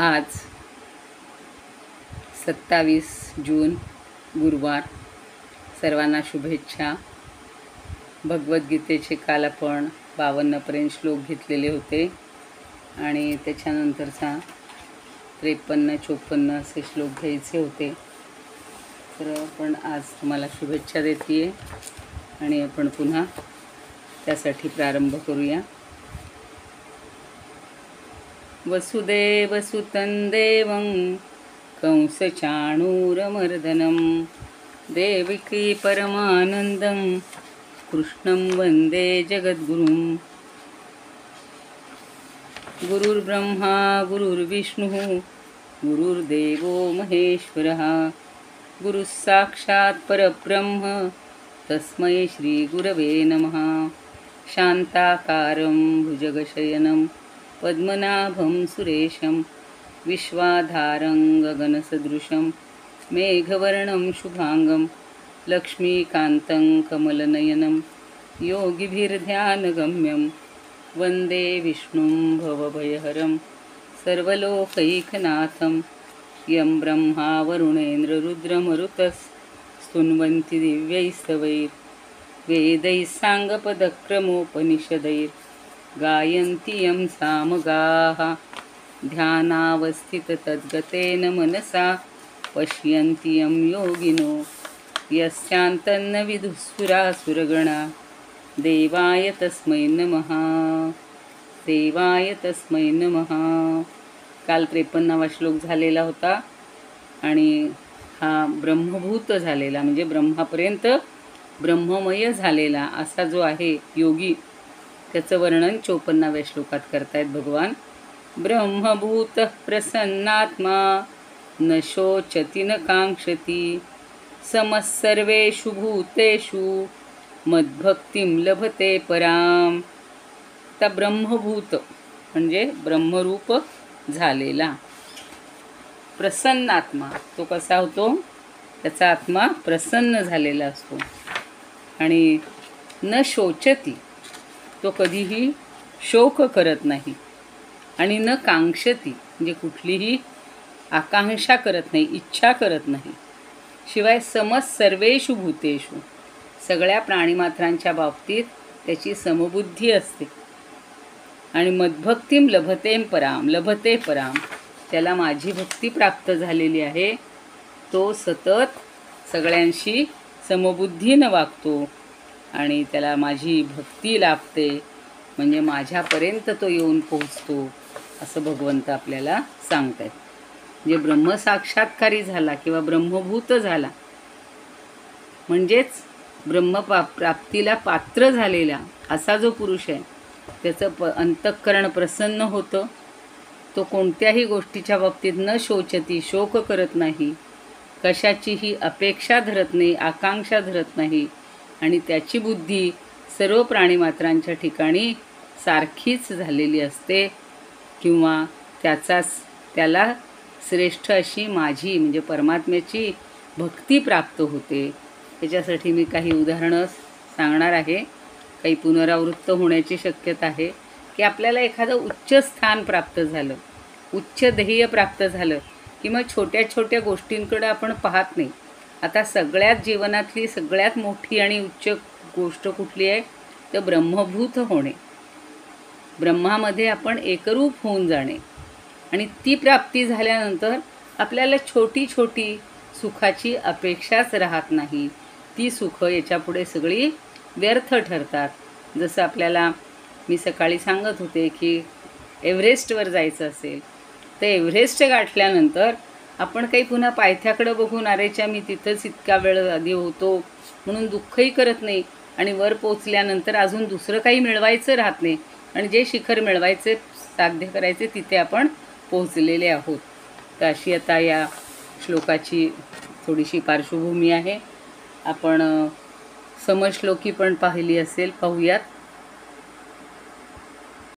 आज 27 जून गुरुवार. सर्वांना शुभेच्छा. भगवद्गीतेचे काल आपण 52पर्यंत श्लोक घेतलेले होते आणि त्याच्यानंतरचा 53-54 असे श्लोक घ्यायचे होते. तर आपण आज तुम्हाला शुभेच्छा देते आणि आपण पुन्हा त्यासाठी प्रारंभ करूया. वसुदेवसुतं देवं कंसचाणूरमर्दनं देवकी परमानन्दं कृष्णं वन्दे जगद्गुरुं. गुरुर्ब्रह्मा गुरुर्विष्णुः गुरुर्देवो महेश्वरः गुरुः साक्षात् परब्रह्म तस्मै श्रीगुरवे नमः. शान्ताकारं भुजगशयनं पद्मनाभं सुरेशं विश्वाधारं गगनसदृशं मेघवर्णं शुभांगं लक्ष्मीकान्तं कमलनयनं योगिभिर्ध्यानगम्यं वन्दे विष्णुं भवभयहरं सर्वलोकैकनाथं. यं ब्रह्मा वरुणेन्द्ररुद्रमरुतस्तुन्वन्ति दिव्यैस्तवैः वेदैः साङ्गपदक्रमोपनिषदैर्गायन्ति यं सामगाः. ध्यानावस्थिततद्गतेन मनसा पश्यन्ति यं योगिनो यस्यान्तन्न विदुःसुरासुरगणा. देवाय तस्मै नमः. देवाय तस्मै नमः. काल 53वा श्लोक झालेला होता आणि हा ब्रह्मभूत झालेला म्हणजे ब्रह्मापर्यंत ब्रह्ममय झालेला असा जो आहे योगी, त्याचं वर्णन 54व्या श्लोकात करतायत भगवान. ब्रह्मभूत प्रसन्नात्मा न शोचति न कांक्षति समस्सर्वेषु भूतेषु मद्भक्तिं लभते पराम. आता ब्रह्मभूत म्हणजे ब्रह्मरूप झालेला प्रसन्नात्मा, तो कसा होतो? त्याचा आत्मा प्रसन्न झालेला असतो. आणि न शोचती, तो कधीही शोक करत नाही. आणि न कांक्षती म्हणजे कुठलीही आकांक्षा करत नाही, इच्छा करत नाही. शिवाय सर्वेषु भूतेषु, सगळ्या प्राणीमात्रांच्या बाबतीत त्याची समबुद्धी असते. आणि मद्भक्तिं लभते पराम, त्याला माझी भक्ती प्राप्त झालेली आहे. तो सतत सगळ्यांशी समबुद्धीनं वागतो आणि त्याला माझी भक्ती लाभते, म्हणजे माझ्यापर्यंत तो येऊन पोहोचतो असं भगवंत आपल्याला सांगतायत. म्हणजे ब्रह्मसाक्षात्कारी झाला किंवा ब्रह्मभूत झाला म्हणजेच ब्रह्मप्राप्तीला पात्र झालेला असा जो पुरुष आहे, त्याचं अंतःकरण प्रसन्न होतं. तो कोणत्याही गोष्टीच्या बाबतीत न शोचती, शोक करत नाही, कशाचीही अपेक्षा धरत नाही, आकांक्षा धरत नाही. आणि त्याची बुद्धी सर्व प्राणीमात्रांच्या ठिकाणी सारखीच झालेली असते किंवा त्याला श्रेष्ठ अशी माझी म्हणजे परमात्म्याची भक्ती प्राप्त होते. त्याच्यासाठी मी काही उदाहरणं सांगणार आहे. काही पुनरावृत्त होण्याची शक्यता आहे की आपल्याला एखादं उच्च स्थान प्राप्त झालं, उच्च ध्येय प्राप्त झालं की मग छोट्या छोट्या गोष्टींकडे आपण पाहत नाही. आता सगळ्यात जीवनातली सगळ्यात मोठी आणि उच्च गोष्ट कुठली आहे? तर ब्रह्मभूत होणे, ब्रह्मामध्ये आपण एकरूप होऊन जाणे. आणि ती प्राप्ती झाल्यानंतर आपल्याला छोटी छोटी सुखाची अपेक्षाच राहत नाही. ती सुख याच्यापुढे सगळी व्यर्थ ठरतात. जसं आपल्याला मी सकाळी सांगत होते की एव्हरेस्टवर जायचं असेल तर एव्हरेस्ट गाठल्यानंतर आपण काही पुन्हा पायथ्याकडं बघून अरेच्या मी तिथंच इतका वेळ आधी होतो म्हणून दुःखही करत नाही. आणि वर पोचल्यानंतर अजून दुसरं काही मिळवायचं राहत नाही. आणि जे शिखर मिळवायचे, साध्य करायचे, तिथे आपण पोहोचलेले आहोत. तर अशी आता या श्लोकाची थोडीशी पार्श्वभूमी आहे. आपण समश्लोकी पण पाहिली असेल, पाहूयात.